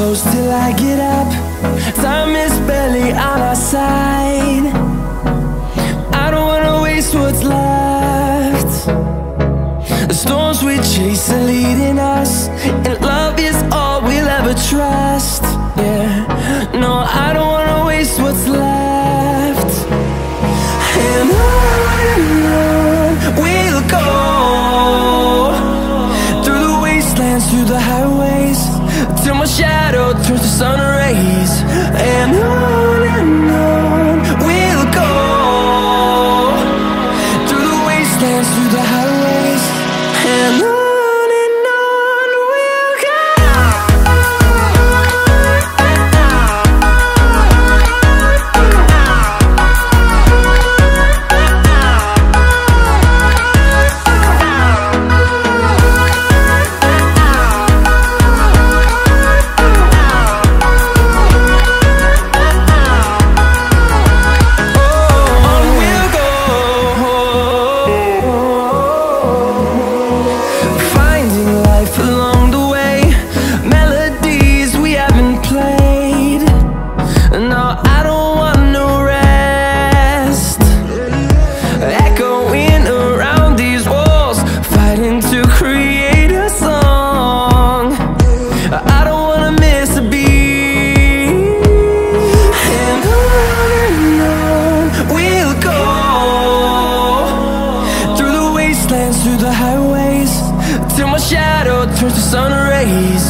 close till I get up. Time is barely on our side. I don't wanna waste what's left. The storms we chase are leading us, and love is all we'll ever trust. Yeah, no, I don't wanna waste what's left. And on we'll go, through the wastelands, through the highways, till my shadow turns to sun rays. And on we'll go, through the wastelands, through the highways, and on we'll go. Through the highways, till my shadow turns to sun rays.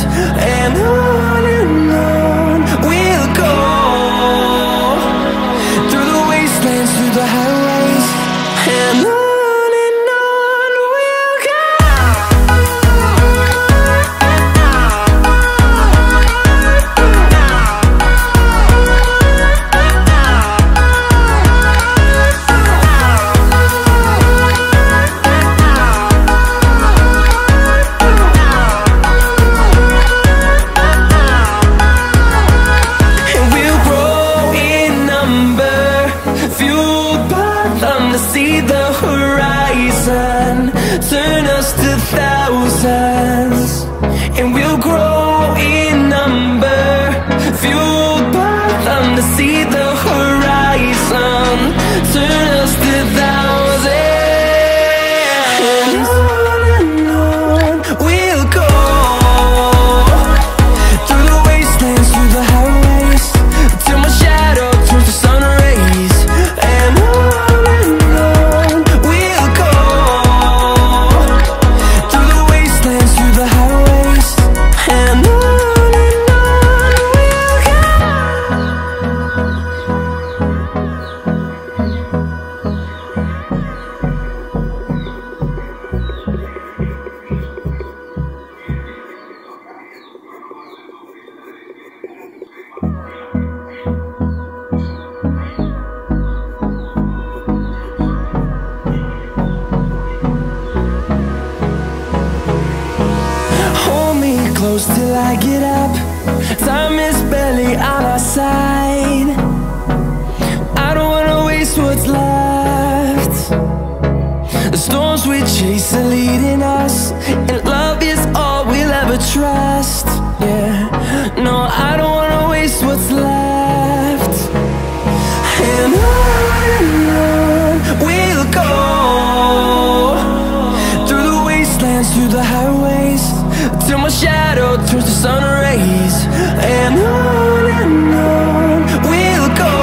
And on we'll go, through the wastelands, through the highways, and on we'll go. See the horizon, turn us to thousands, and we'll grow in number, fueled by them. To see the horizon, turn us to thousands, and on we'll go, through the wastelands, through the highways, till my shadow turns to sun rays. And close till I get up. Time is barely on our side. I don't wanna waste what's left. The storms we chase are leading us, and love is all we'll ever trust. Yeah, no, I don't wanna waste what's left. And on we'll go, through the wastelands, through the highways, till my shadow turns to sun rays. And on we'll go,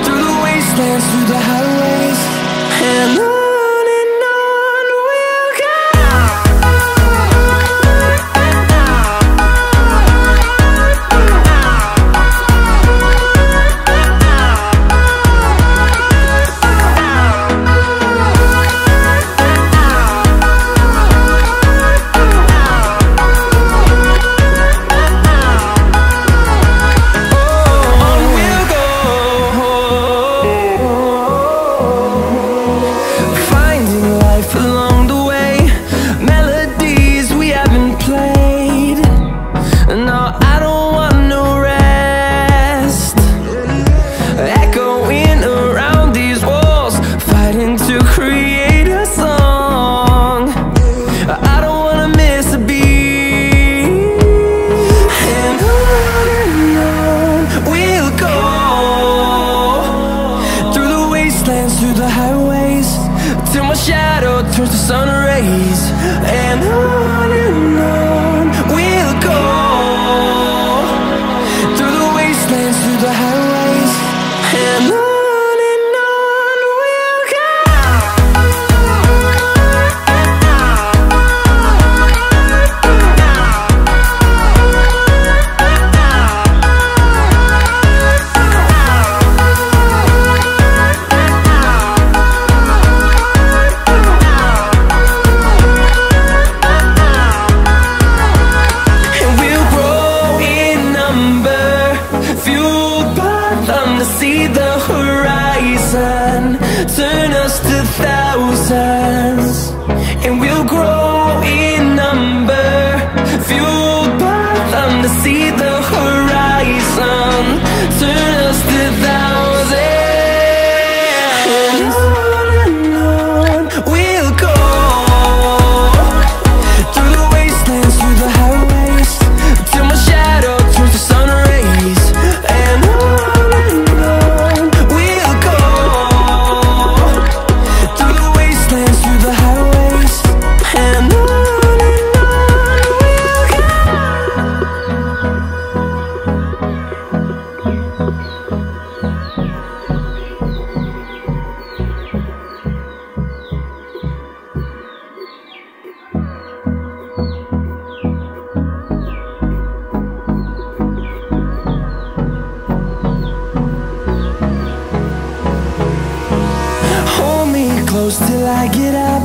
through the wastelands, through the highways, and on we'll go. fueled by them to see the horizon, turn us to thousands, and we'll grow in number. Fueled by them to see the horizon, turn us to thousands. And on we'll go, through the wastelands, through the highways, till my shadow turns to sun rays. And on we'll go, through the wastelands, through the highways, and on we'll go. Hold me close till I get up.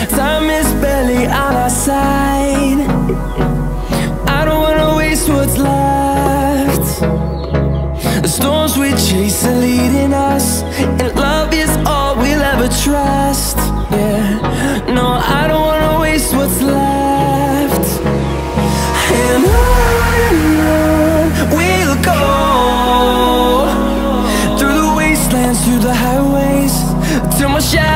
Time is barely on our side. I don't wanna waste what's left. The storms we chase are leading us, and love is all we'll ever trust. Yeah, no, I don't wanna waste what's left. And on we'll go, through the wastelands, through the highways, till my shadow